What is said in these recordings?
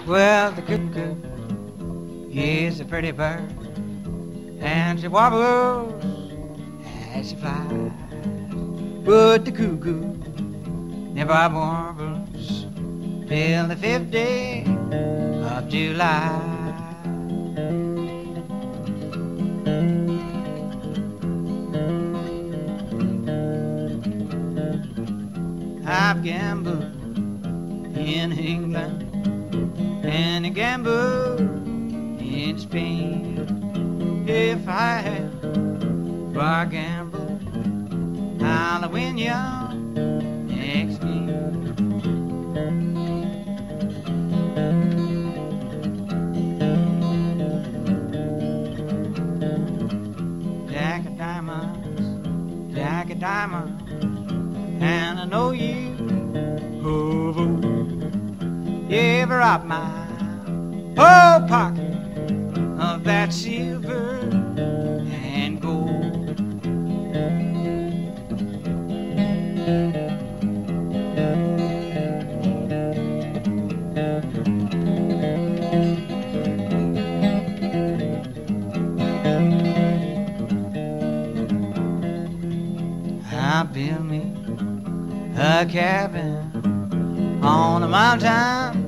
Well, the cuckoo is a pretty bird, and she warbles as she flies. But the cuckoo never warbles till the 5th day of July. I've gambled in England and I gambled in Spain. If I had gambled, I'll win your next game. Jack of diamonds, Jack of diamonds, and I know you, you ever robbed my whole pocket of that silver and gold. I built me a cabin on a mountain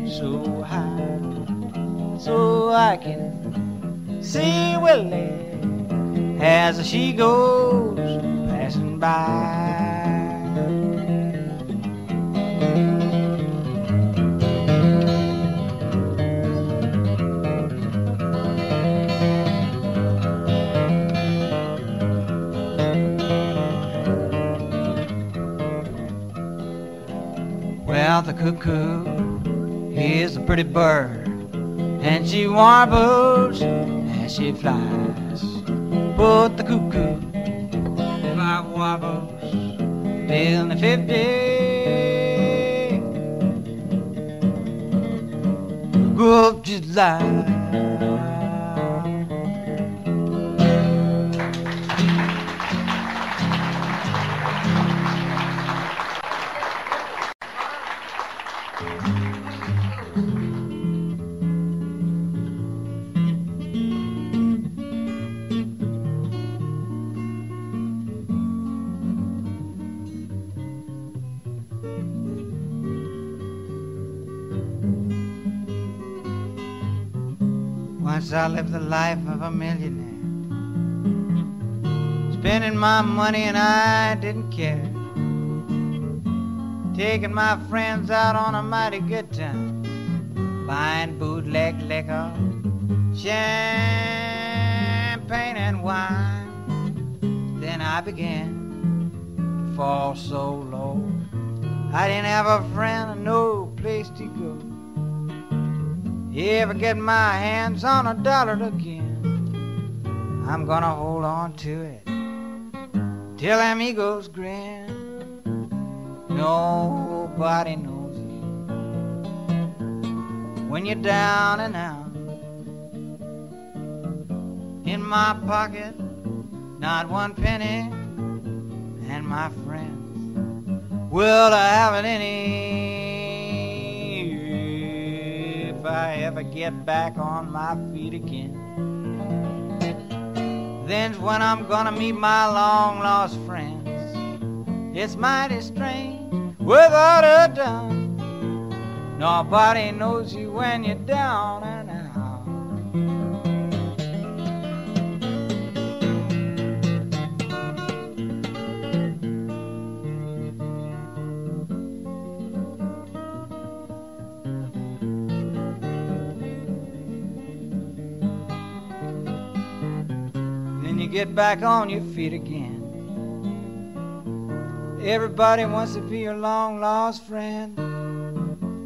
so high, so I can see Willie as she goes passing by. Well, the cuckoo is a pretty bird, and she warbles as she flies. But the cuckoo never warbles till the 5th day of July. Once I lived the life of a millionaire, spending my money and I didn't care, taking my friends out on a mighty good time, buying bootleg liquor, champagne and wine. Then I began to fall so low, I didn't have a friend and no place to go. Ever get my hands on $1 again, I'm gonna hold on to it till them eagles grin. Nobody knows you when you're down and out. In my pocket, not one penny, and my friends, well, I haven't any. If I ever get back on my feet again, then's when I'm gonna meet my long lost friends. It's mighty strange, without a doubt. Nobody knows you when you're down and out. Get back on your feet again. Everybody wants to be your long lost friend.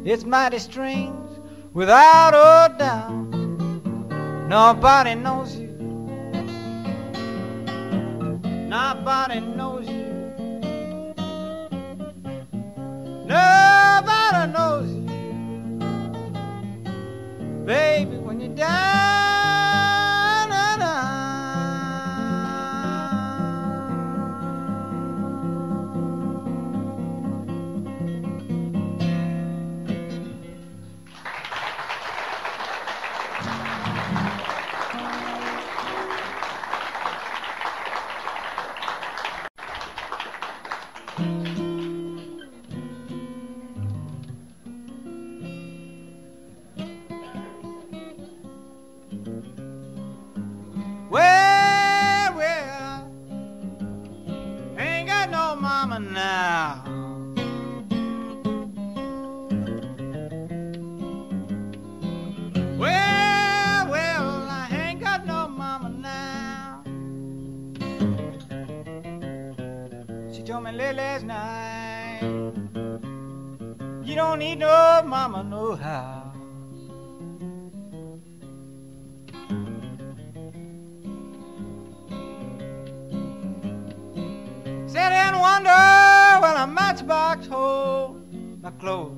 It's mighty strange, without a doubt. Nobody knows you. Nobody knows you. Nobody knows you. Baby, when you're down. how. Well, I ain't got no mama now. She told me late last night, you don't need no mama no how. Sit and wonder while a matchbox hold my clothes.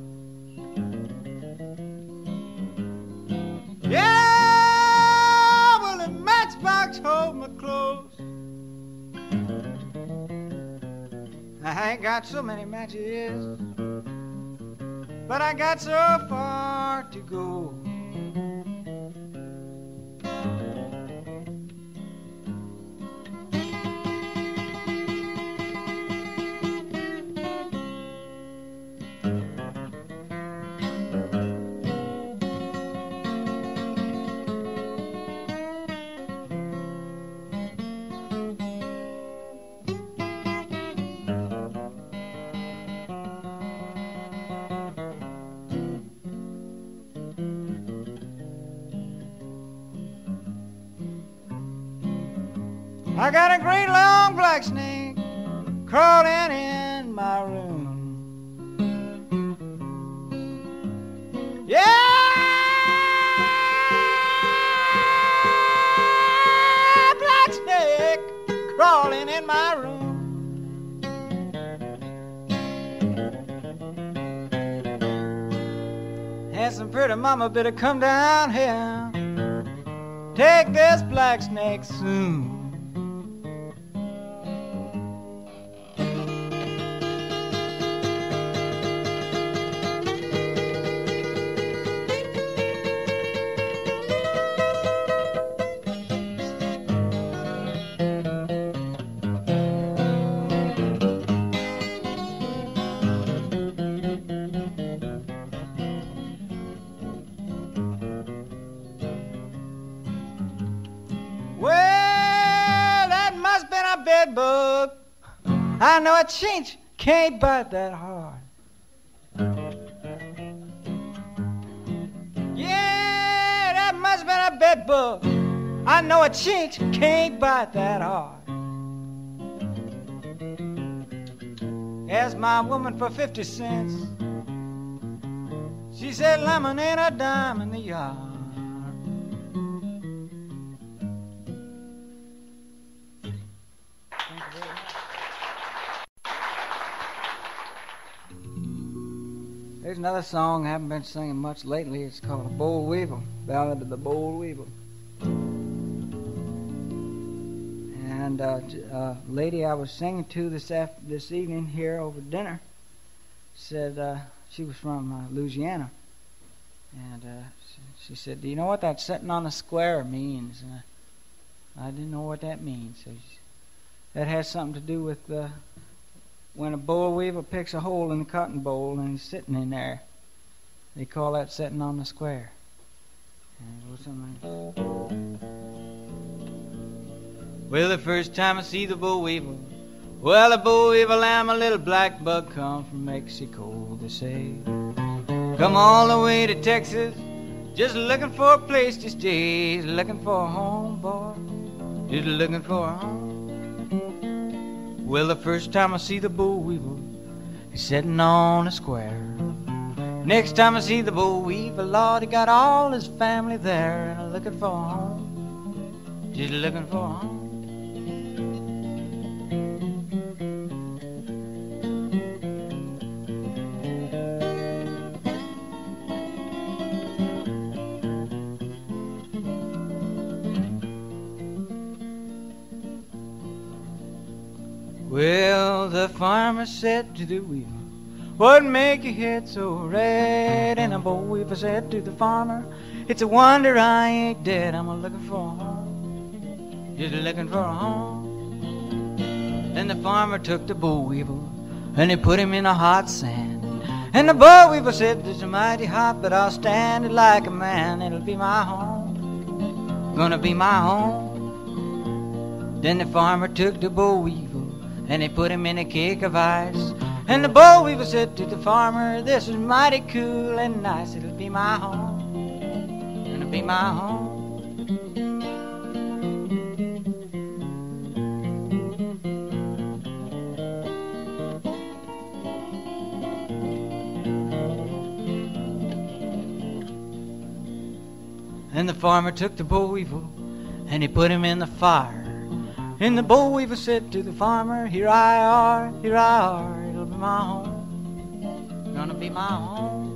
Yeah, well, the matchbox hold my clothes. I ain't got so many matches, but I got so far to go. I got a great long black snake crawling in my room. Yeah, black snake crawling in my room. Handsome pretty mama better come down here, take this black snake soon. Bug. I know a chinch can't bite that hard. Yeah, that must have been a bed bug. I know a chinch can't bite that hard. Asked my woman for 50 cents. She said lemon ain't a dime in the yard. There's another song I haven't been singing much lately. It's called The Boll Weevil, Ballad of the Boll Weevil. And a lady I was singing to this evening here over dinner said she was from Louisiana. And she said, do you know what that sitting on the square means? And I didn't know what that means. So that has something to do with when a boll weevil picks a hole in the cotton boll and he's sitting in there. They call that sitting on the square. And it goes something like, well, the first time I see the boll weevil, well, the boll weevil, I'm a little black bug come from Mexico, they say. Come all the way to Texas, just looking for a place to stay. Looking for a home, boy, just looking for a home. Well, the first time I see the boll weevil, he's sitting on a square. Next time I see the boll weevil, Lord, he got all his family there. And I'm looking for a home, just looking for a home. Well, the farmer said to the weevil, what make your head so red? And the boll weevil said to the farmer, it's a wonder I ain't dead. I'm looking for a home, just looking for a home. Then the farmer took the boll weevil and he put him in a hot sand. And the boll weevil said, it's mighty hot, but I'll stand it like a man. It'll be my home, gonna be my home. Then the farmer took the boll weevil and he put him in a cake of ice. And the boll weevil said to the farmer, this is mighty cool and nice. It'll be my home. It'll be my home. And the farmer took the boll weevil and he put him in the fire. And the boll weevil said to the farmer, here I are, it'll be my home, gonna be my home.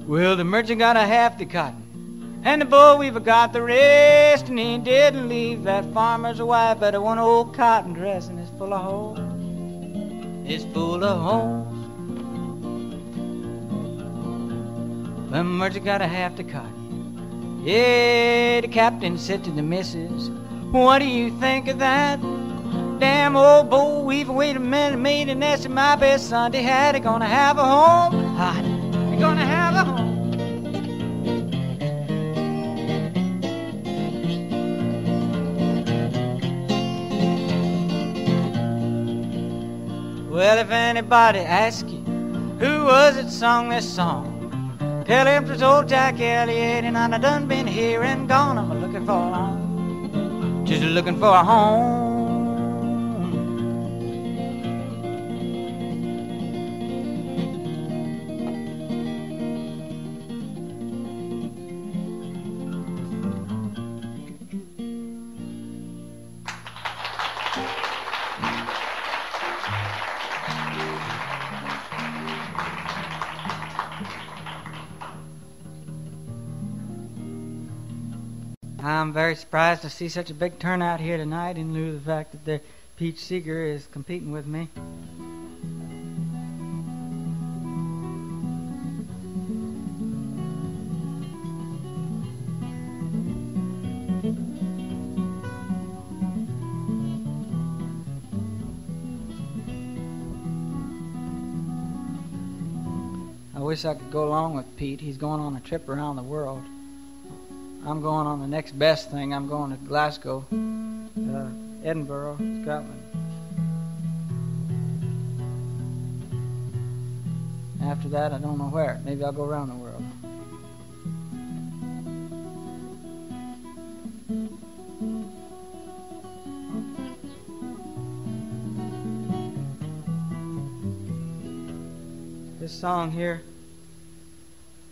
Well, the merchant got a half the cotton, and the boll weevil got the rest, and he didn't leave that farmer's wife but one old cotton dress, and it's full of holes. It's full of holes. The merchant got a half the cotton. Yeah, the captain said to the missus, what do you think of that? Damn old boll weevil, wait a minute, made a nest in my best Sunday hat. They're gonna have a home. They're gonna have a home. Well, if anybody asks you who was it sung this song, tell him 'twas old Jack Elliott, and I done been here and gone. I'm looking for a home, just looking for a home. I'm very surprised to see such a big turnout here tonight in lieu of the fact that Pete Seeger is competing with me. I wish I could go along with Pete. He's going on a trip around the world. I'm going on the next best thing. I'm going to Glasgow, Edinburgh, Scotland. After that, I don't know where. Maybe I'll go around the world. This song here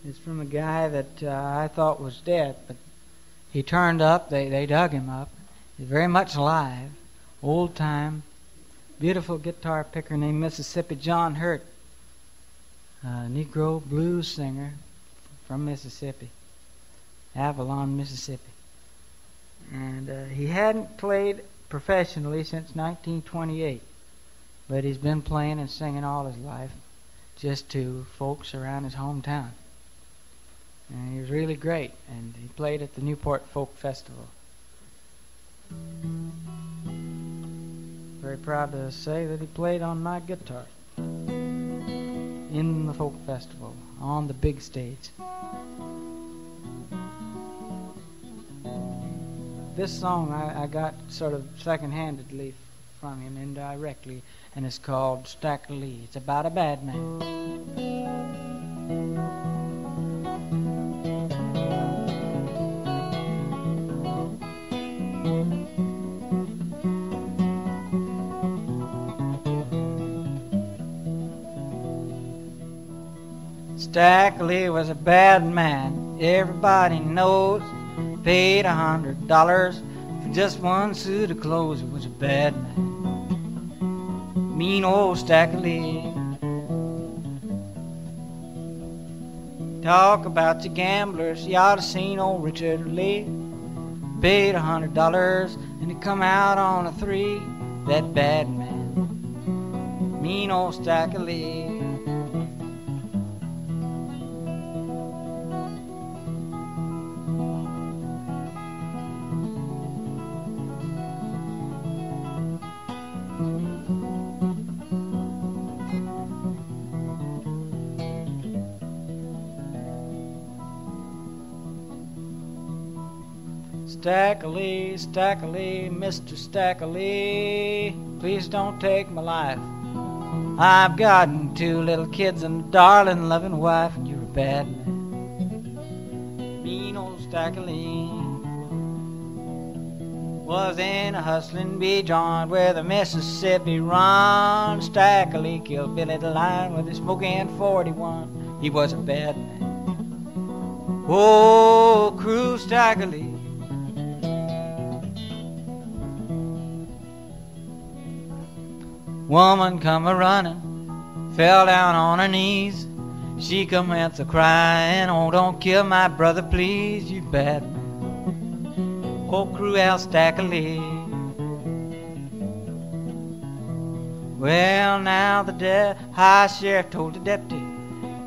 is from a guy that I thought was dead, but he turned up. They dug him up. He's very much alive. Old time, beautiful guitar picker named Mississippi John Hurt, a Negro blues singer from Mississippi, Avalon, Mississippi. And he hadn't played professionally since 1928, but he's been playing and singing all his life, just to folks around his hometown. And he was really great, and he played at the Newport Folk Festival. Very proud to say that he played on my guitar in the Folk Festival, on the big stage. This song I got sort of second-handedly from him, indirectly, and it's called Stack Lee. It's about a bad man. Stackley was a bad man, everybody knows. Paid $100 for just one suit of clothes. He was a bad man, mean old Stackley. Talk about your gamblers, you ought to seen old Richard Lee. Paid $100 and he come out on a 3. That bad man, mean old Stackley. Stackley, Stackley, Mr. Stackley, please don't take my life. I've gotten 2 little kids and a darling loving wife, and you're a bad man. Mean old Stackley was in a hustling bee joint where the Mississippi run. Stackley killed Billy the Lion with his smoking 41. He was a bad man. Oh, Crew Stackley. Woman come a-running, fell down on her knees. She commenced a-crying, oh, don't kill my brother, please, you bad man. Oh, cruel Stackley. Well, now the high sheriff told the deputy,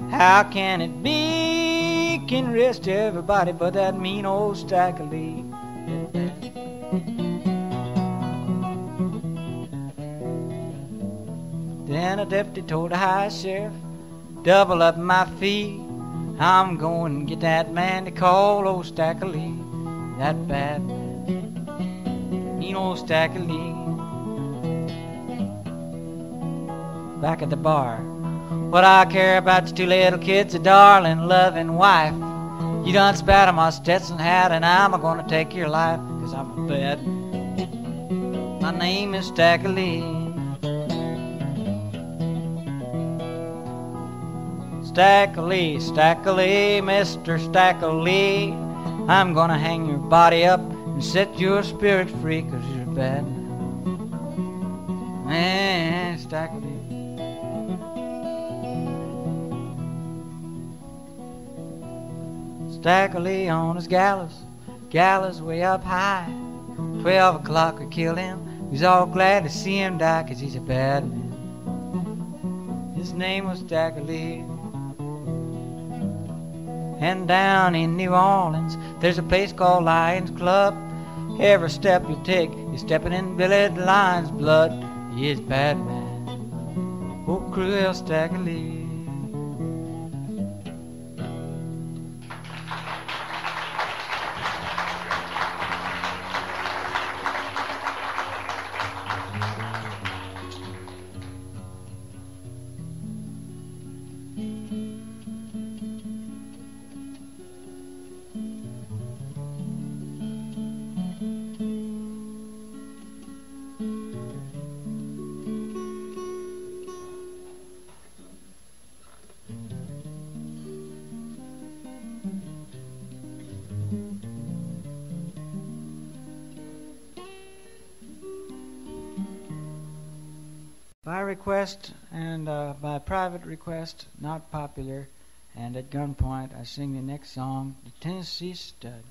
how can it be? Can arrest everybody but that mean old Stackley. Then a deputy told the high sheriff, double up my fee. I'm going to get that man to call old Stackley, that bad man, mean old Stackley. Back at the bar, what I care about your 2 little kids, a darling, loving wife. You done spat on my Stetson hat and I'm gonna take your life, 'cause I'm a bad man. My name is Stackley. Stackley, Stackley, Mr. Stackley, I'm gonna hang your body up and set your spirit free, 'cause you're a bad man, Stackley. Stackley on his gallows way up high. 12 o'clock we killed him. He's all glad to see him die, 'cause he's a bad man. His name was Stackley. And down in New Orleans, there's a place called Lions Club. Every step you take, you're stepping in Billy the Lion's blood. He is bad man, oh cruel Stackley. By request and by private request, not popular, and at gunpoint, I sing the next song, The Tennessee Stud.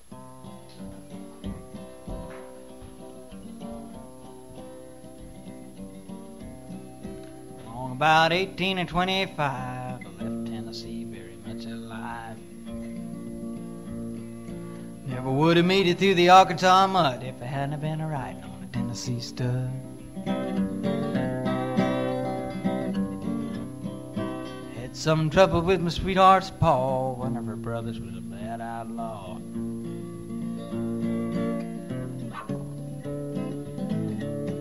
Long about 18 and 25, I left Tennessee very much alive. Never would have made it through the Arkansas mud if I hadn't been a riding on a Tennessee Stud. Some trouble with my sweetheart's paw. One of her brothers was a bad outlaw.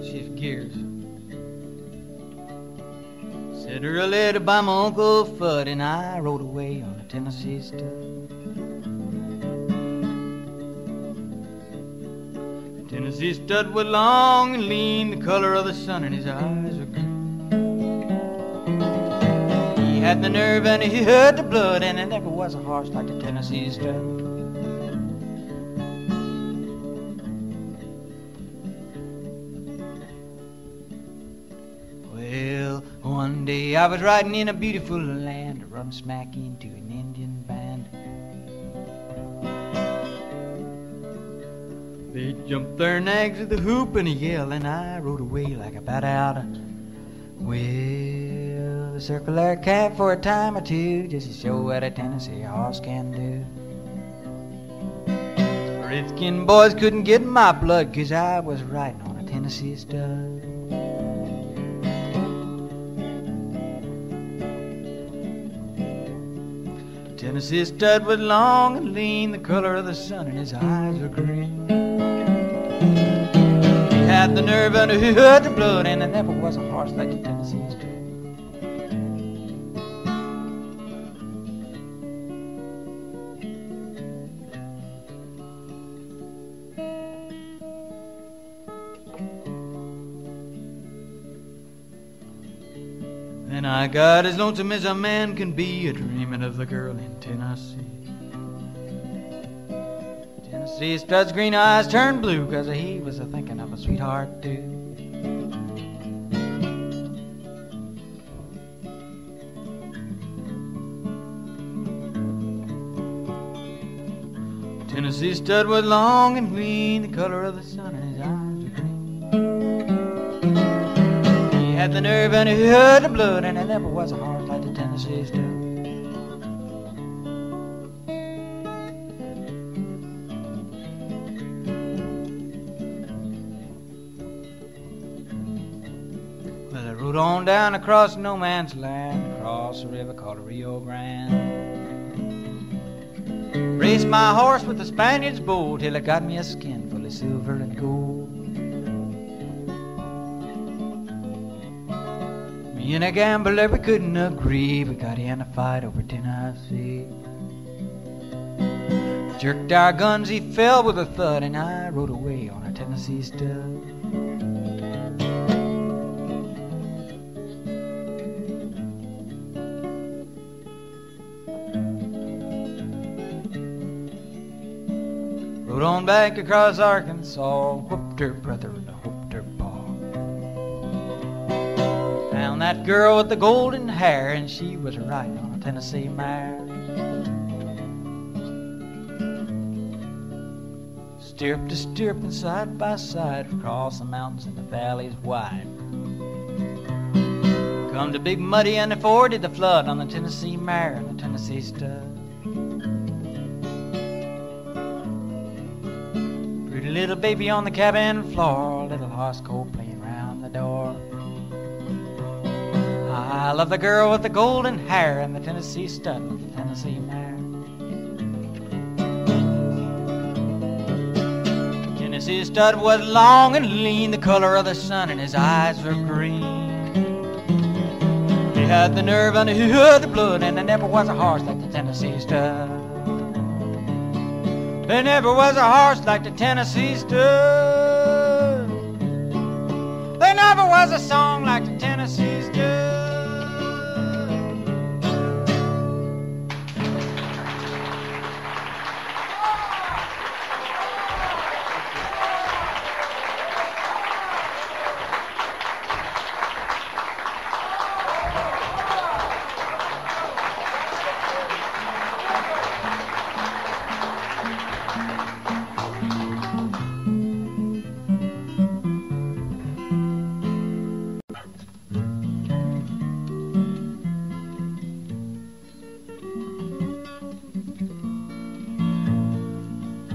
Shift gears. Sent her a letter by my Uncle Fudd, and I rode away on a Tennessee Stud. The Tennessee Stud was long and lean, the color of the sun, and his eyes were green. He had the nerve and he had the blood, and there never was a horse like the Tennessee Stud. Well, one day I was riding in a beautiful land, run smack into an Indian band. They jumped their nags with a hoop and a yell, and I rode away like a bat out of well, the circle their camp for a time or two, just to show what a Tennessee horse can do. Redskin boys couldn't get my blood, 'cause I was riding on a Tennessee Stud. Tennessee stud was long and lean, the color of the sun, and his eyes were green. He had the nerve and he had the blood, and there never was a horse like the Tennessee stud. And I got as lonesome as a man can be, a dreaming of the girl in Tennessee. Tennessee stud's green eyes turned blue, 'cause he was a thinking of a sweetheart too. Tennessee stud was long and lean, the color of the sun, and his eyes were green. He had the nerve and he had the blood, and there never was a horse like the Tennessee stud. Well, I rode on down across no man's land, across a river called the Rio Grande. Raced my horse with the Spaniard's bow till it got me a skin full of silver and gold. Me and a gambler, we couldn't agree. We got in a fight over Tennessee. Jerked our guns, he fell with a thud, and I rode away on a Tennessee stud. Rode on back across Arkansas, whooped her brother and whooped her pa. Found that girl with the golden hair, and she was riding on a Tennessee mare. Stirrup to stirrup and side by side, across the mountains and the valleys wide. Come to Big Muddy and they forded the flood on the Tennessee mare and the Tennessee stud. Little baby on the cabin floor, little horse colt playing round the door. I love the girl with the golden hair and the Tennessee stud with the Tennessee mare. Tennessee stud was long and lean, the color of the sun, and his eyes were green. He had the nerve and he had the blood, and there never was a horse like the Tennessee stud. There never was a horse like the Tennessee stud. There never was a song like the Tennessee stud.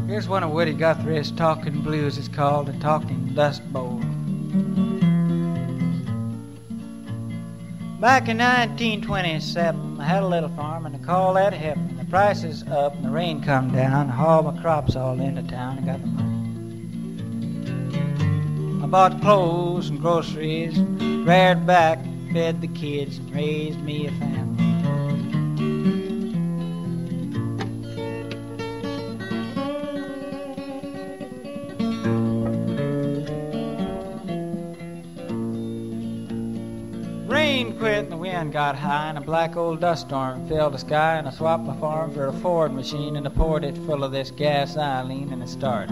Here's one of Woody Guthrie's talking blues. It's called The Talking Dust Bowl. Back in 1927, I had a little farm and I called that heaven. The price is up and the rain come down. I hauled my crops all into town and got the money. I bought clothes and groceries, reared back, fed the kids, and raised me a family. Rain quit and the wind got high and a black old dust storm filled the sky, and I swapped my farm for a Ford machine and I poured it full of this gasoline and it started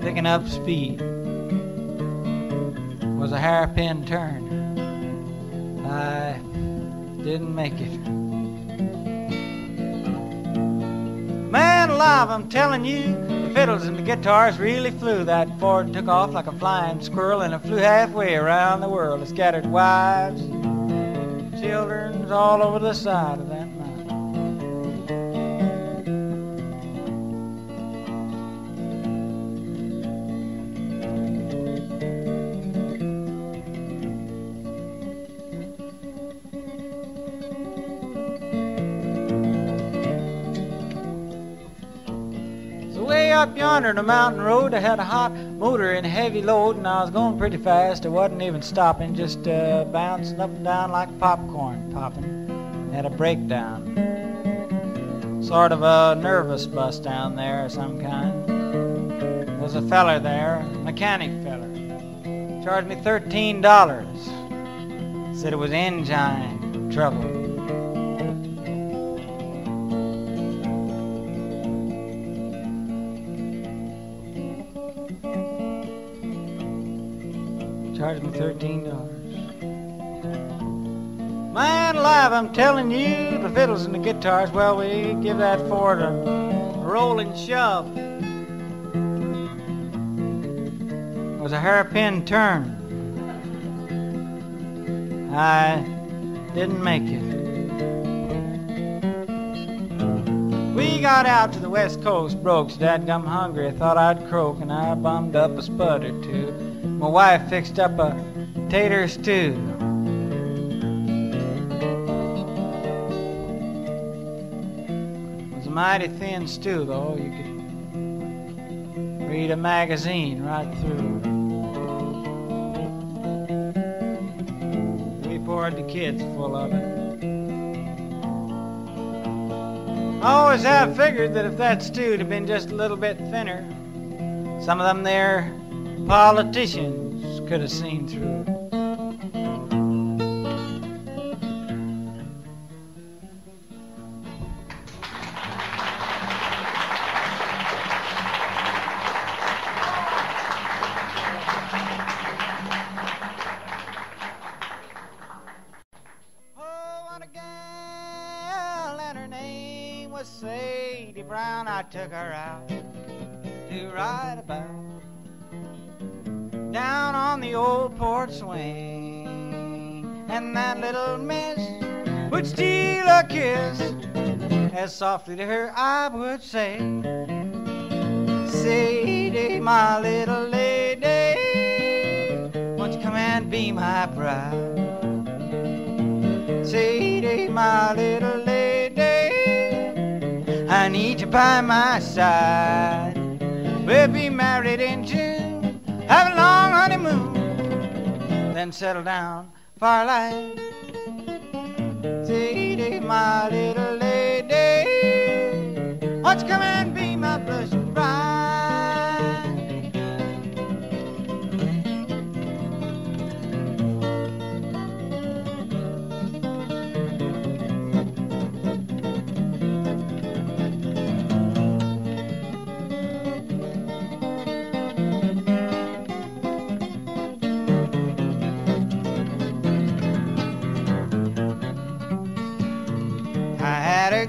picking up speed. It was a hairpin turn. I didn't make it. Man alive, I'm telling you, the fiddles and the guitars really flew. That Ford took off like a flying squirrel and it flew halfway around the world. It scattered wives, children all over the side of that mountain. up yonder on the mountain road. I had a hot motor and a heavy load, and I was going pretty fast. I wasn't even stopping, just bouncing up and down like popcorn popping. Had a breakdown, sort of a nervous bust down there of some kind. There was a feller there, a mechanic feller, charged me $13. Said it was engine trouble. Charged me $13. Man alive, I'm telling you, the fiddles and the guitars, well, we give that Ford a roll and shove. It was a hairpin turn. I didn't make it. We got out to the West Coast, broke, so dadgum hungry. I thought I'd croak, and I bummed up a spud or two. My wife fixed up a tater stew. It was a mighty thin stew, though. You could read a magazine right through. We poured the kids full of it. I always have figured that if that stew had been just a little bit thinner, some of them there politicians could have seen through it. Oh, what a gal, and her name was Sadie Brown. I took her out to ride about down on the old porch swing, and that little miss would steal a kiss as softly to her I would say, Sadie, my little lady, won't you come and be my bride? Sadie, my little lady, I need you by my side. We'll be married in June, have a long honeymoon, then settle down for life. Sadie, my little lady, won't you come and be my blushing bride?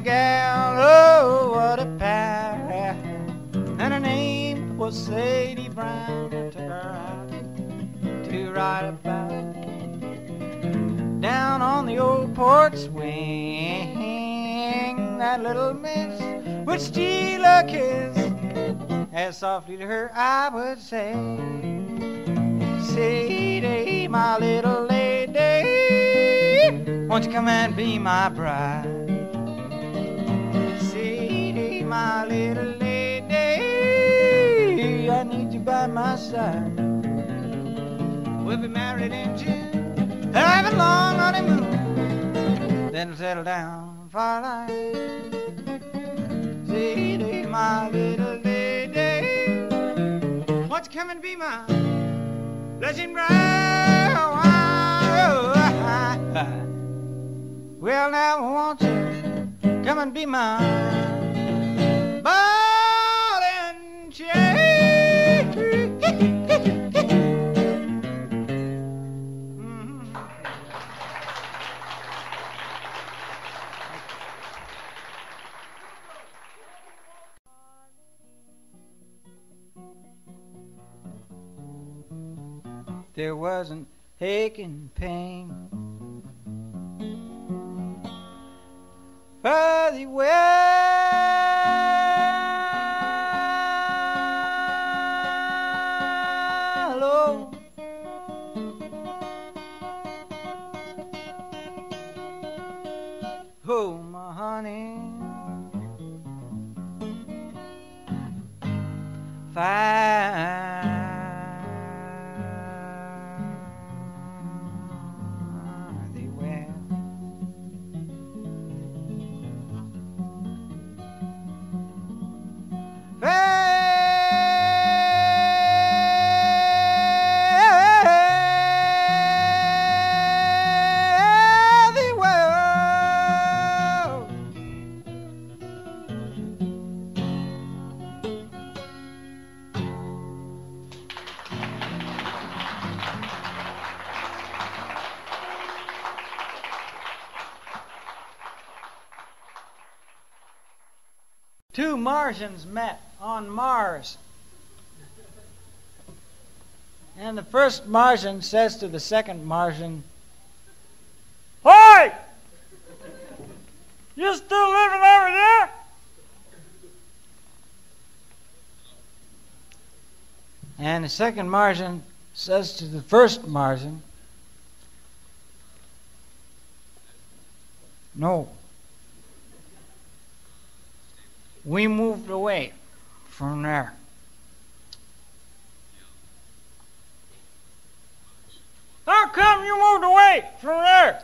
Gal, oh, what a pair, and her name was Sadie Brown. I took her out to ride about down on the old porch swing. That little miss would steal a kiss as softly to her I would say, Sadie, my little lady, won't you come and be my bride? My little lady, I need you by my side. We'll be married in June, have a long honeymoon, then settle down for life. Sadie, my little lady, won't you come and be my blessing bride? Well, now won't you come and be my ball and chain? There wasn't aching pain for the Two Martians met on Mars. And the first Martian says to the second Martian, "Hi! You still living over there?" And the second Martian says to the first Martian, "No. We moved away from there." "How come you moved away from there?"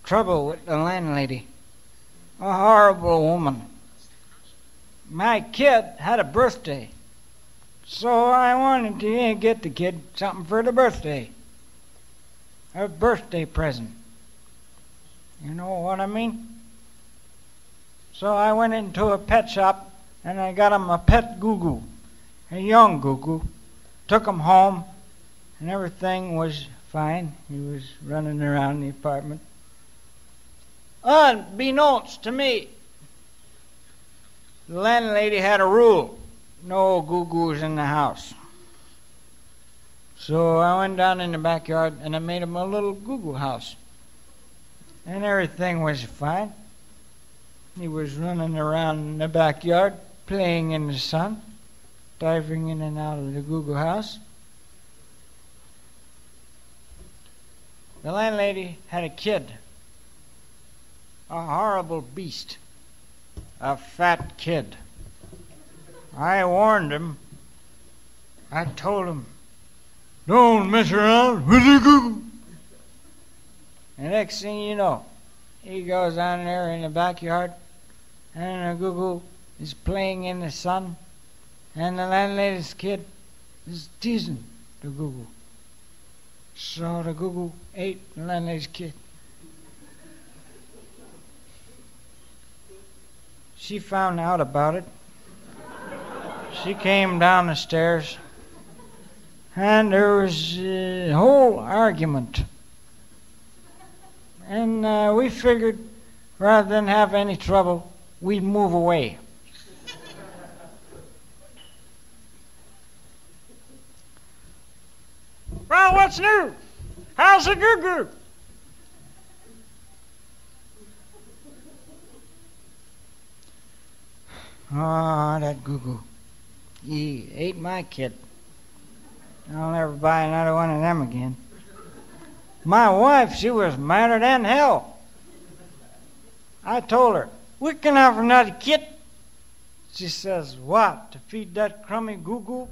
Trouble with the landlady. A horrible woman. My kid had a birthday, so I wanted to get the kid something for the birthday. A birthday present. You know what I mean? So I went into a pet shop and I got him a pet goo-goo, a young goo-goo. Took him home and everything was fine. He was running around the apartment. Unbeknownst to me, the landlady had a rule: no goo-goos in the house. So I went down in the backyard and I made him a little goo-goo house. And everything was fine. He was running around in the backyard, playing in the sun, diving in and out of the goo-goo house. The landlady had a kid, a horrible beast, a fat kid. I warned him. I told him, "Don't mess around with the goo-goo." The next thing you know, he goes down there in the backyard, and the goo-goo is playing in the sun, and the landlady's kid is teasing the goo-goo. So the goo-goo ate the landlady's kid. She found out about it. She came down the stairs, and there was a whole argument. And we figured, rather than have any trouble, we'd move away. "Well, what's new? How's the goo-goo?" "Oh, that goo-goo. He ate my kid. I'll never buy another one of them again. My wife, she was madder than hell. I told her, 'We can have another kid.' She says, 'What, to feed that crummy goo-goo?'